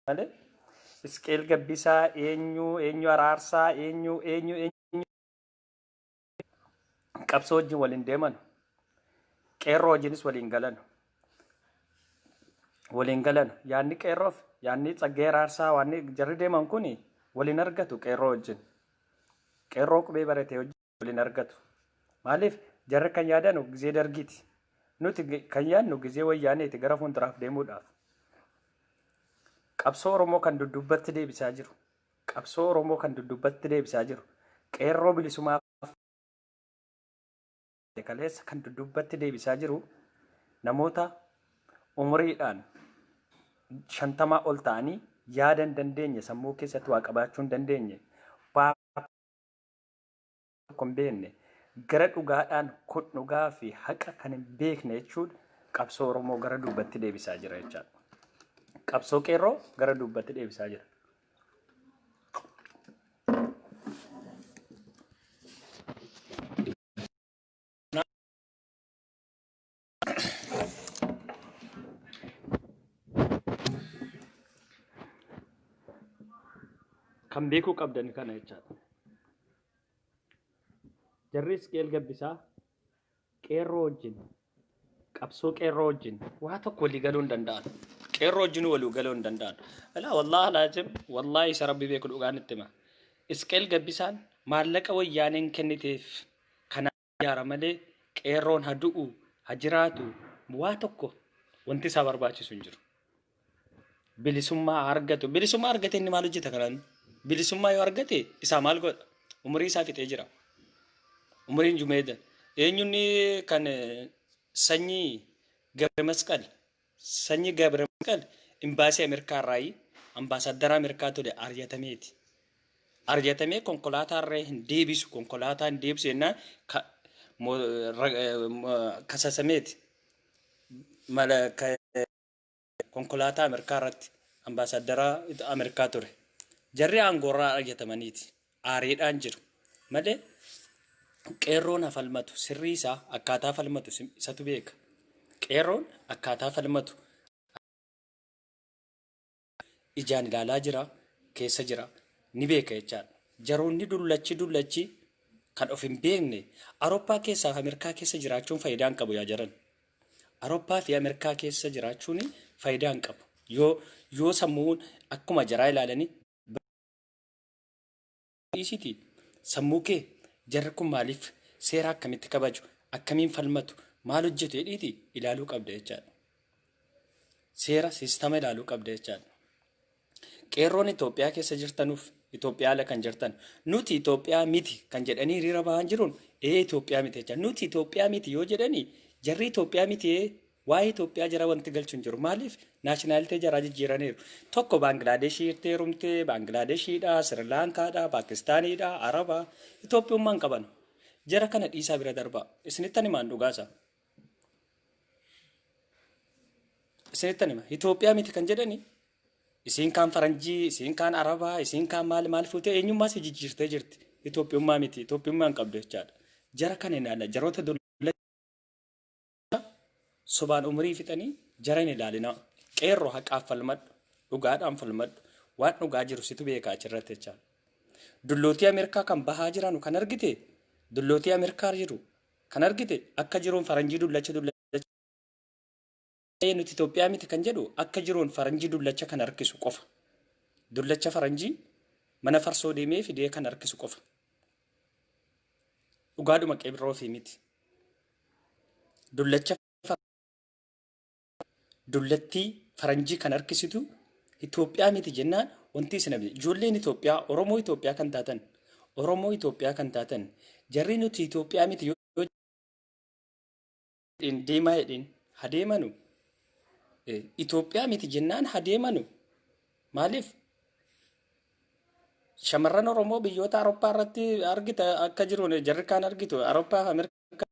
malee iskeel gabbisaa eenyu araarsaa eenyu qabsoo wajjin waliin deeman qeerroo wajjinis waliin galan yaanni qeerroof yaanni tsaggee araarsaa waanni jarri deeman kuni waliin argatu qeerroo wajjin qeerroo qubee baratee waliin argatu maaliif jarri kan yaadanu gizee dargiiti nuti kan yaadnu gizee wayyaaneeti gara fuulduraaf deemuudhaaf qabsoo Oromoo kan duddubbatti deebisaa jiru qeerroo bilisummaa kaleessa kan duddubbatti deebisaa jiru namoota umriidhaan 50 ol ta'anii yaada hin dandeenye sammuu keessatti waa qabaachuu hin dandeenye kon beekne gara dhugaadhaan kun dhugaa fi haqa kan hin beekne jechuudha qabsoo Oromoo gara dubbatti deebisaa jira jechaadha. Qabsoo qeerroo gara dubbatti deebisaa jira. Kan beekuu qabdan kana jechaadha. Jarri iskeel gabbisaa qeerroo wajjin qabsoo qeerroo wajjin waa tokko walii galuu hin danda'an. Qeerroo wajjin walii galuu hin danda'an. Alaa wallaahi laajim wallaahi isa rabbi beeku dhugaan itti hima. Iskeel gabbisaan maallaqa wayyaaneen kenniteef kana yaara malee qeerroon haa du'u haa jiraatu waa tokko wanti isaa barbaachisu hin jiru. Bilisummaa argatu. Bilisummaa argate inni maal hojjeta kanaan? Bilisummaa yoo argate isaa maal godha? Umurii isaa fixee jira. Umuriin jumeeda. Eenyuun kan sanyii Gabre Masqal imbaasii Ameerikaa irraa ambaasaddara Ameerikaa ture ari'atameeti. Ari'atamee konkolaataa irra hin deebisu jennaan kasasameeti. Konkolaataa Ameerikaa irratti ambaasaddara Ameerikaa ture. Jarri aangoorraa ari'atamaniiti. Aariidhaan jiru. Malee qeerroon falmatu sirrii isaa akkaataa falmatu isatu beeka. Qeerroon akkaataa falmatu ijaan ilaalaa jira, keessa jira, ni beeka jechaadha. Jaroonni dullachi kan of hin beekne Awurooppaa keessaa fi Ameerikaa keessa jiraachuun faayidaa hin qabu yaa jaran. Awurooppaa fi Ameerikaa keessa jiraachuun faayidaa hin qabu. Yoo sammuun akkuma jaraa ilaalanii sammuu kee jarri kun maaliif seera akkamitti kabaju akkamiin falmatu maal hojjetu jedhiiti ilaaluu qabda jechaadha. Seera siistama ilaaluu qabda jechaadha. Qeerroon Itoophiyaa keessa jirtanuuf Itoophiyaa ala kan jirtan nuti Itoophiyaa miti kan jedhanii hiriira bahan jiruun Itoophiyaa miti jecha nuti Itoophiyaa miti yoo jedhanii jarri Itoophiyaa miti waa'ee Itoophiyaa jara wanti galchuun jiru maaliif naashinaalitii jaraa jijjiiraniiru tokko Baanglaadeshii irtee rumtee Baanglaadeshiidha Sirilaankaadha Paakistaaniidha Arabaa Itoophiyummaan qaban jara kana dhiisaa bira darbaa isinittan himaan dhugaasa isinittan hima Itoophiyaa miti kan jedhanii isiin kaan faranjii isiin kaan Arabaa isiin kaan maal fuutee eenyummaa si jijjiirtee jirti Itoophiyummaa miti Itoophiyummaan qabdu jechaadha jara kana ilaala jaroota sobaan umrii fixanii jaran ilaalina qeerroo haqaaf falmadhu dhugaadhaan falmadhu waan dhugaa jiru situ beekaa achirratti jechaadha. Dullootii Ameerikaa kan bahaa jiran kan argite dullootii Ameerikaa jiru kan argite akka jiruun faranjii dullacha nuti Itoophiyaa miti kan jedhu akka jiruun faranjii dullacha kan harkisu qofa. Dullacha faranjii mana farsoo deemee fidee kan harkisu qofa. Dhugaadhuma qeerroo fi miti. Dullattii faranjii kan harkisitu Itoophiyaa miti jennaan wanti isin abdii ijoolleen Itoophiyaa Oromoo Itoophiyaa kan taatan jarri nuti Itoophiyaa miti yoo deemaa jedhin hadeemanu Itoophiyaa miti jennaan hadeemanu maaliif shamarran Oromoo biyyoota Awurooppaa irratti argita akka jiruun jarri kaan argitu Awurooppaa Ameerikaa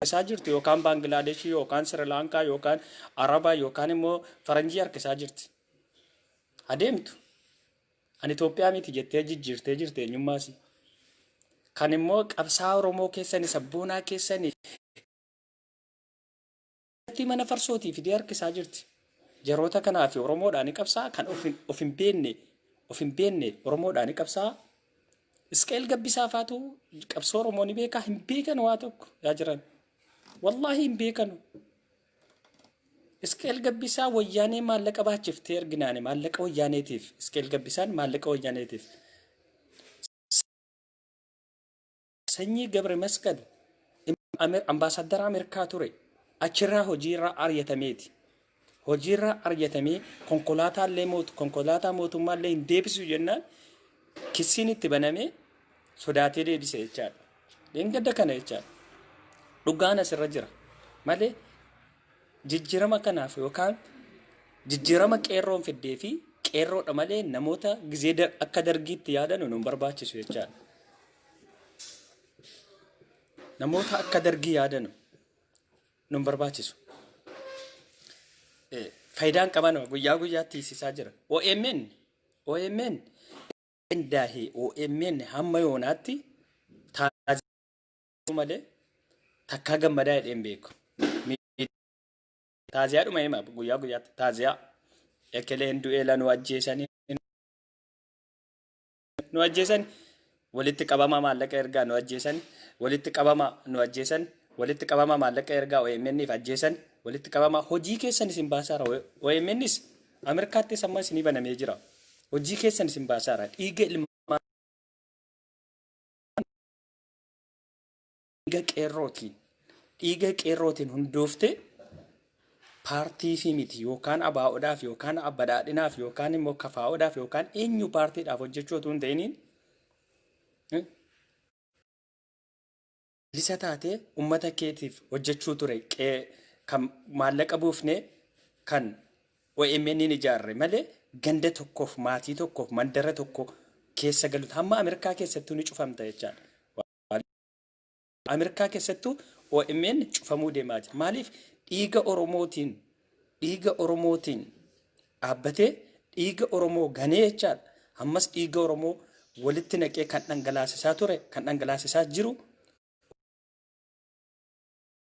isaa jirti yookaan Baanglaadeshii yookaan Sirilaankaa yookaan Arabaa yookaan immoo faranjii harkisaa jirti. Adeemtu. Ani Itoophiyaa miti jettee jijjiirtee jirti eenyummaasi. Kan immoo qabsaa Oromoo keessanii sabboonaa keessanii mana farsootii fidee harkisaa jirti. Jaroota kanaaf Oromoodhaan qabsaa kan of hin beekne Oromoodhaan qabsaa. Iskeel gabbisaa faatu qabsoo Oromoo ni beekaa hin beekan waa tokko yaa jiran. Wallaahi hin beekanu. Iskeel gabbisaa wayyaanee maallaqa baachiftee erginaane maallaqa wayyaaneetiif iskeel gabbisaan maallaqa wayyaaneetiif. Sanyii Gabre Masqal ambaasaddara Ameerikaa ture achirraa hojiirraa ari'atameeti. Hojiirraa ari'atamee konkolaataa mootummaallee hin deebisu jennaan kissiin itti banamee sodaatee deebise jechaadha. Deengadda kana jechaadha. Dhugaan asirra jira malee jijjiirama kanaaf yookaan jijjiirama qeerroon fiddee fi qeerroodha malee namoota gizee akka dargiitti yaadan nu barbaachisu jechaadha. Namoota akka dargii yaadan nu barbaachisu. Faayidaan qaban guyyaa guyyaatti hiisisaa jira. OMN Dahi OMN hamma yoonaatti taazii malee takkaa gammadaa jedheen beeku. Taaziyaadhuma hima guyyaa guyyaatti taaziyaa ekeleen du'eela nu ajjeesanii walitti qabama maallaqa ergaa nu ajjeesan walitti qabama maallaqa ergaa OMN'if ajjeesan walitti qabama hojii keessan isin baasaara OMN'is Ameerikaatti samma isinii banamee jira. Hojii keessan isin baasaara dhiiga qeerrootiin hundoofte paartii fi miti yookaan abaa'oodhaaf yookaan abbadhaadhinaaf yookaan immoo kafaa'oodhaaf yookaan eenyu paartiidhaaf hojjechuu otoo hin ta'iniin bilisa taatee uummata keetiif hojjechuu ture kan maallaqa buufnee kan OMN'n ijaarre malee ganda tokkoof maatii tokkoof mandara tokko keessa galuutu hamma Ameerikaa keessattuu ni cufamta jechaadha. Ameerikaa keessattuu OMN cufamuu deemaa jira. Maaliif dhiiga Oromootiin dhaabbatee dhiiga Oromoo ganee jechaadha. Ammas dhiiga Oromoo walitti naqee kan dhangalaasisaa ture kan dhangalaasisaa jiru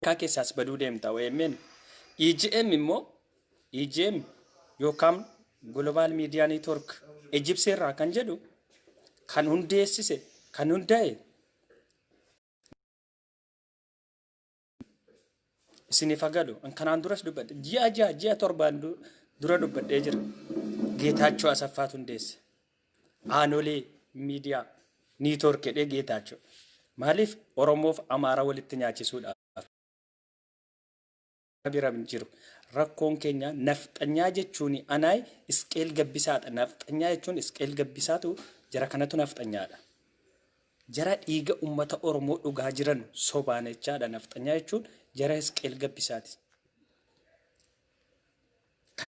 Ameerikaa keessaas baduu deemta OMN. EGM yookaan Global Media Network Egyptiirraa kan jedhu kan hundeessise kan hundaa'e isiniif agalu kanaan duras dubbadhe ji'a torbaan dura dubbadhee jira. Geetaachoo Asaffaatu hundeesse Aanolee Media Network jedhee Geetaachoo maaliif Oromoof Amaara walitti nyaachisuudhaaf biram jiru. Rakkoon keenya nafxanyaa jechuun anaay iskeel gabbisaadha. Nafxanyaa jechuun iskeel gabbisaatu jara kanatu nafxanyaadha. Jara dhiiga uummata Oromoo dhugaa jiran sobaan jechaadha. Nafxanyaa jechuun jara iskeel gabbisaati.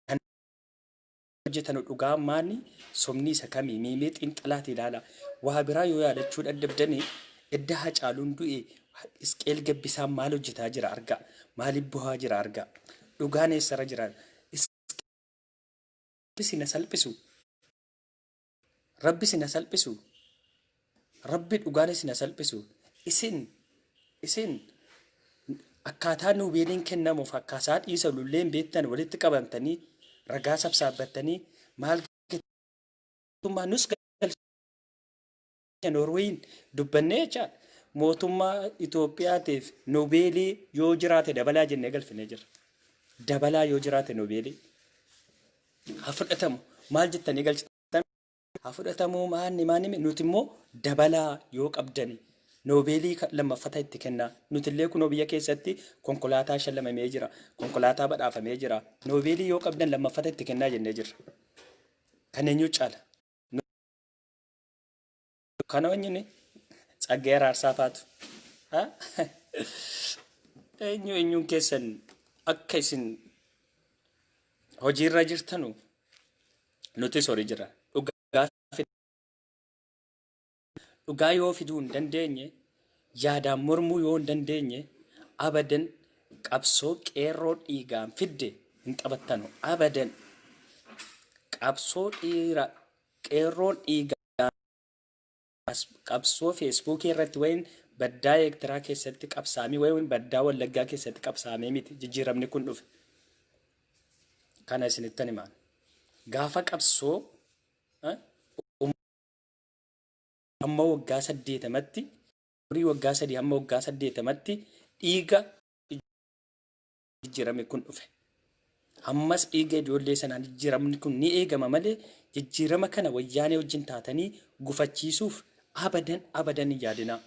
Kan hojjetan dhugaa maanni somni isa kamii miimee xiinxalaati ilaala. Waa biraa yoo yaadachuu dadhabdanii edda Hacaaluun du'e iskeel gabbisaan maal hojjetaa jira argaa. Maaliif bu'aa jira argaa. Dhugaan eessarra jiran Rabbi sina salphisu Rabbi dhugaan sina salphisu isin akkaataa nu beeliin kennamuuf akkaataa dhiisa lulleen beektan walitti qabamtanii ragaa sabsaabbattanii maal mootummaa nus Norweeyin dubbannee jecha mootummaa Itoophiyaatiif Noobeelii yoo jiraate dabalaa jennee galfinee jira. Dabalaa yoo jiraate Noobeelii haa fudhatamu maal jettanii galchitan haa fudhatamu maanni nuti immoo dabalaa yoo qabdani Noobeelii lammaffata itti kennaa. Nutillee kunoo biyya keessatti konkolaataa shallamamee jira. Konkolaataa badhaafamee jira. Noobeelii yoo qabdan lammaffata itti kennaa jennee jirra. Kan eenyu caala? Kana wanyini Tsaggaayee Araarsaa faatu. Eenyuun keessan akka isin hojiirra jirtanu nutis horii jira. Dhugaa yoo fiduu hin dandeenye yaadaan mormuu yoo hin dandeenye abadan qabsoo qeerroo dhiigaan fidde hin taphattanu. Abadan qabsoo qeerroon dhiigaan qabsoo feesbuukii irratti wayin baddaa Eertiraa keessatti qabsaamii wayin baddaa Wallaggaa keessatti qabsaamee miti jijjiiramni kun dhufe. kana isinittan himaan gaafa qabsoo amma waggaa 8 umurii waggaa 3 amma waggaa 8 dhiiga jijjiirame kun dhufe. Ammas dhiiga ijoollee sanaan jijjiiramni kun ni eegama malee jijjiirama kana wayyaanee wajjin taatanii gufachiisuuf abadan hin yaadinaa.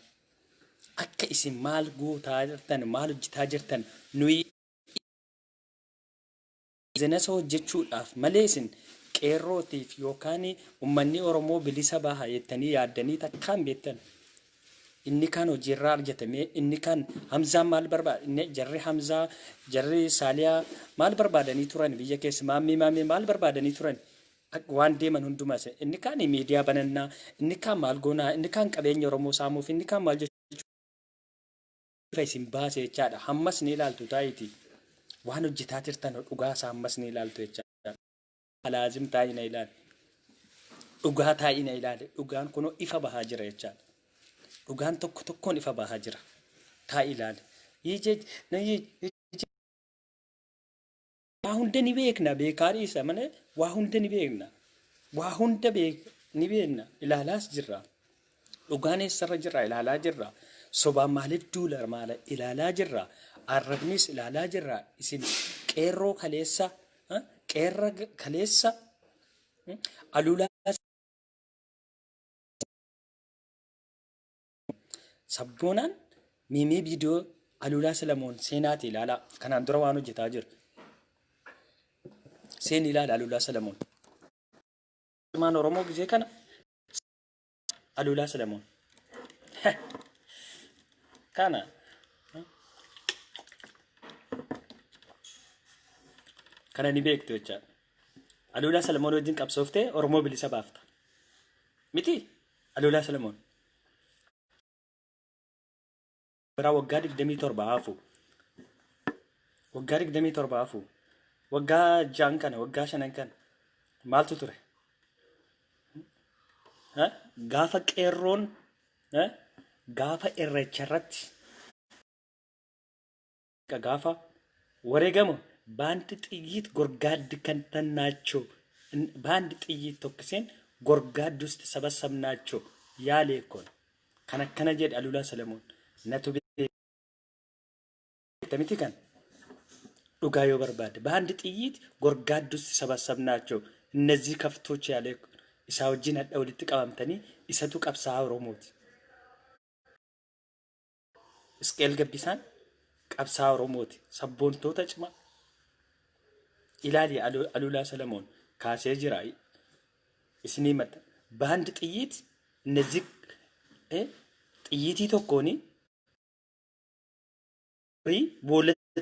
Akka isin maal gootaa jirtan maal hojjetaa jirtan nuyi zenasa hojjechuudhaaf malee isin qeerrootiif yookaan ummanni Oromoo bilisa baha jettanii yaaddanii takkaan beektan. Inni kan hojiirraa argatame inni kan Hamzaa maal barbaada inni jarri Hamzaa jarri Saaliyaa maal barbaadanii turan biyya keessa maammii maal barbaadanii turan waan deeman hundumaa inni kan miidiyaa banannaa inni kan maal goonaa inni kan qabeenya Oromoo saamuuf inni kan maal jechuudha isin baasee jechaadha. Hammas ni ilaaltu taa'iti waan hojjetaa jirtan dhugaa isaa hammas ni ilaaltu jechaadha. Alaazim taa'ina ilaali dhugaa taa'ina ilaali dhugaan kunoo ifa bahaa jira jechaadha. Dhugaan tokkoon ifa bahaa jira. Taa ilaali. Waa hunda ni beekna beekaarii isa malee waa hunda ni beekna. Waa hunda ni beekna ilaalaas jirra. Dhugaan eessarra jirra ilaalaa jirra. Sobaan maaliif duula maala ilaalaa jirra. Arrabnis ilaalaa jirra. Isin qeerroo kaleessa alulaa sabboonaan miimii viidiyoo alulaa Salamoon seenaati ilaala kanaan dura waan hojjetaa jiru. Seen ilaala alulaa Salamoon. Maan Oromoo gisee kana alulaa Salamoon. Kana ni beektu jechaadha. Alulaa Salamoon wajjin qabsooftee Oromoo bilisa baafta. Miti alulaa Salamoon. Bara waggaa 27 hafu. Waggaa 27 hafu. Waggaa 6 kana waggaa 5 kana maaltu ture? Gaafa qeerroon gaafa irreecharratti gaafa wareegamu baandi xiyyiit gorgaaddi kan tannaachoo baandi xiyyiit tokkiseen gorgaaddi usti sabasabnaachoo yaalee kon kana jedhe alulaa Salamoon natu beektamiti kan dhugaa yoo barbaade baandi xiyyiit gorgaaddi usti sabasabnaachoo እነዚህ ከፍቶች ያለ isa wajjin hadha walitti qabamtanii isatu qabsaa Oromooti. Isqeel Gabbisaan qabsaa Oromooti. Sabboontoota cimaa ilaali alulaa Salamoon kaasee jira isinii mata baandi xiyyiit እነዚህ xiyyiitii tokkooni boollatti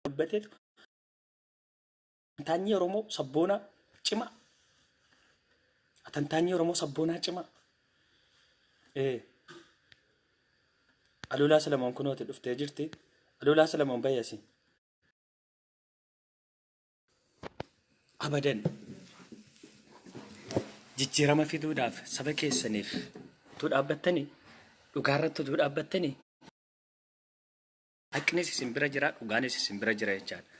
dubbateetu tantaanyi Oromoo sabboonaa cimaa tantaanyi Oromoo sabboonaa cimaa alulaa Salamoon kunooti dhuftee jirti. Alulaa Salamoon bayyasi abadan jijjiirama fiduudhaaf saba keessaniif tu dhaabbattanii dhugaarratti tu dhaabbattanii haqnis isin bira jira dhugaanis isin bira jira jechaadha.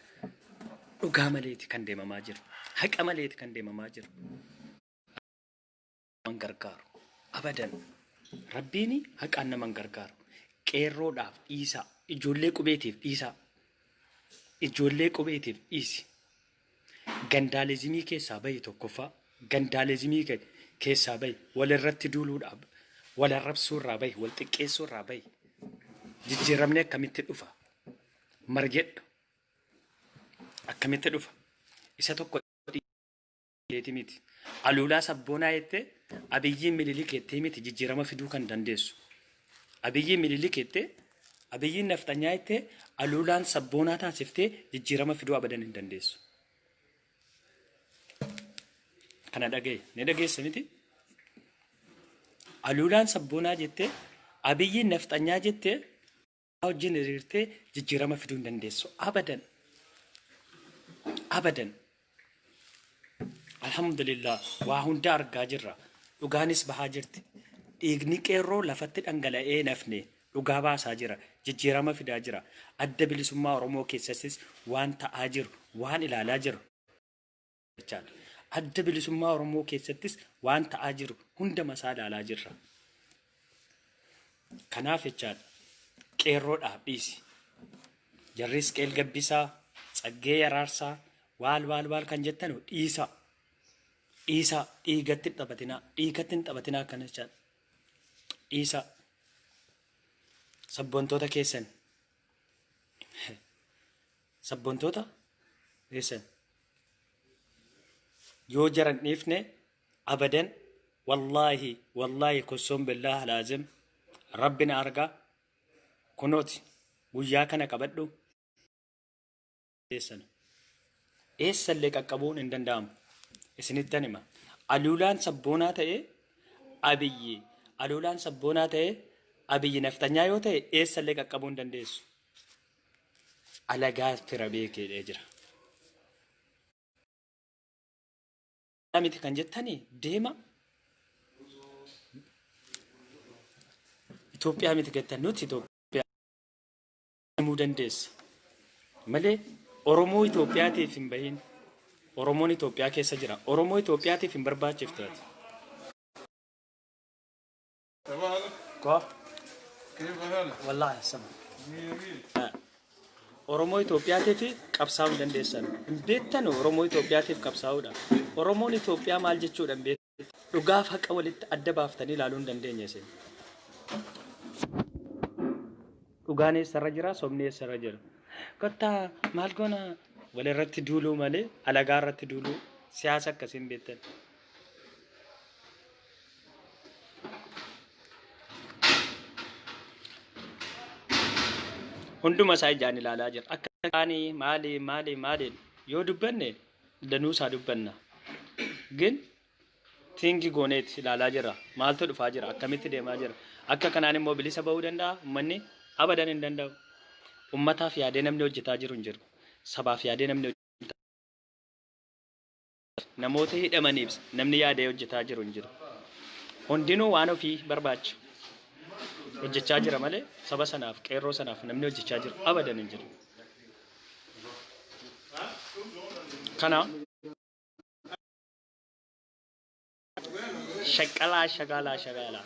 Dhugaa maleeti kan deemamaa jiru haqa maleeti kan deemamaa jiru. Gargaaru abadan rabbiini haqaan nama gargaaru qeerroodhaaf dhiisaa ijoollee qubeetiif dhiisaa ijoollee qubeetiif dhiisi gandaaleezimii keessaa bahi tokkoffaa gandaaleezimii keessaa bahi walirratti duuluudhaaf wal arrabsuurraa bahi wal xiqqeessuurraa bahi jijjiiramni akkamitti dhufa margedha akkamitti dhufa isa tokko miti alulaa sabboonaa jettee abiyyiin mililik jettee miti jijjiirama fiduu kan dandeessu. Abiyyiin mililik jettee abiyyiin naftanyaa jettee alulaan sabboonaa taasiftee jijjiirama fiduu abadan hin dandeessu. Kana dhagaye ni dhageessa miti. Alulaan sabboonaa jettee abiyyiin naftanyaa jettee wajjin hiriirtee jijjiirama fiduu hin dandeessu abadan abadan. Alhamdulillah waa hunda argaa jirra dhugaanis bahaa jirti dhiigni qeerroo lafatti dhangala'ee nafne dhugaa baasaa jira, jijjiirama fidaa jira. Adda bilisummaa Oromoo keessattis waan ta'aa jiru, waan ilaalaa jiru jechaadha. Adda bilisummaa Oromoo keessattis waan ta'aa jiru hunda masaa ilaalaa jirra. Kanaaf jechaadha qeerroodhaaf dhiisi. Jarris qeel gabbisaa, tsaggee yaraarsaa, waal kan jettanu dhiisa. Dhiisa dhiigatti hin taphatinaa akkana jechaadha. Dhiisa. Sabboontoota keessan yoo jaran dhiifne abadan wallaahi kossoon billaa laazim rabbina argaa kunooti guyyaa kana qabadhu eessallee qaqqabuun hin danda'amu. Isinittan hima aluulaan sabboonaa ta'e abiyyi naftanyaa yoo ta'e eessallee qaqqabuu hin dandeessu. Alagaa fira beekee jira. Miti kan jettanii deema. Itoophiyaa miti jettan nuti Itoophiyaa deemuu dandeessa. Malee Oromoo Itoophiyaatiif hin bahin. Oromoon Itoophiyaa keessa jira. Oromoo Itoophiyaatiif hin barbaachiftaati. Wallaahi sama. Oromoo Itoophiyaatiif qabsaa'uu dandeessan. Hin beektan Oromoo Itoophiyaatiif qabsaa'uudha. Oromoon Itoophiyaa maal jechuudha hin beektan. Dhugaaf haqa walitti adda baaftanii ilaaluu hin dandeenye isin. Dhugaan eessarra jira, sobni eessarra jira. Kottaa maal goona walirratti duuluu malee alagaa irratti duuluu siyaasa akkasiin beektan. Hunduma isaa ijaan ilaalaa jira. Akka kaanii maali yoo dubbanne danuusaa dubbanna. Gin tingi gooneet ilaalaa jira. Maaltu dhufaa jira? Akkamitti deemaa jira? Akka kanaan immoo bilisa bahuu danda'a uummanni abadan hin danda'u. Uummataaf yaadee namni hojjetaa jiru hin jiru. Sabaaf yaadee namni namoota hidhamaniif namni yaadee hojjetaa jiru hin jiru. Hundinuu waan ofii barbaacha. Hojjechaa jira malee saba sanaaf qeerroo sanaaf namni hojjechaa jiru abadan hin jiru. Kana shaqalaa.